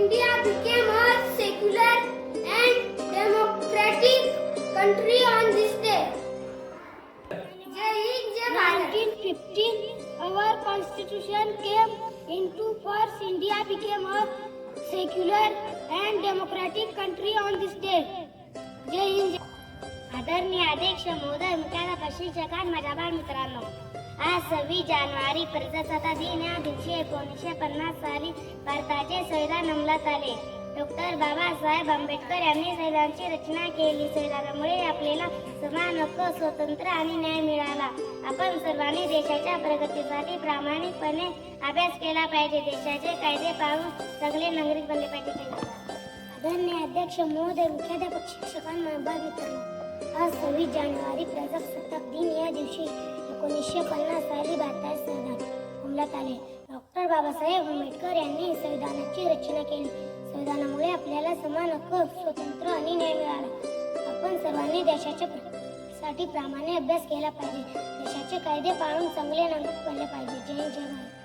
India became a secular and democratic country on this day. Jai Hind, Jai Bharat. 1915, our constitution came into force. India became a secular and democratic country on this day. Jai Hind. आदरणीय अध्यक्ष महोदय, मुख्याध्यापक, शिक्षकां, माझ्या बालमित्रांनो, आज 26 जानेवारी प्रजासत्ताक दिन या दिवशी 1950 साली भारताचे संविधान अंमलात आले. डॉक्टर बाबासाहेब आंबेडकर यांनी संविधानाची रचना केली. संविधानामुळे आपल्याला समान हक्क, स्वातंत्र्य आणि न्याय मिळाला. आपण सर्वांनी देशाच्या प्रगतीसाठी प्रामाणिकपणे अभ्यास केला पाहिजे. देशाचे कायदे पाळून चांगले नागरिक बनले पाहिजे. आदरणीय अध्यक्ष महोदय, मुख्याध्यापक, शिक्षकांना, बालमित्रांनो, आज 26 जानेवारी प्रजासत्ताक दिन या दिवशी 1950 साली भारतात संविधान अंमलात आले. डॉक्टर बाबासाहेब आंबेडकर यांनी संविधानाची रचना केली. संविधानामुळे आपल्याला समान हक्क, स्वातंत्र्य आणि न्याय मिळाला. आपण सर्वांनी देशाच्या प्रगतीसाठी प्रामाणिक अभ्यास केला पाहिजे. देशाचे कायदे पाळून चांगले नागरिक बनले पाहिजे. जय जय भारत.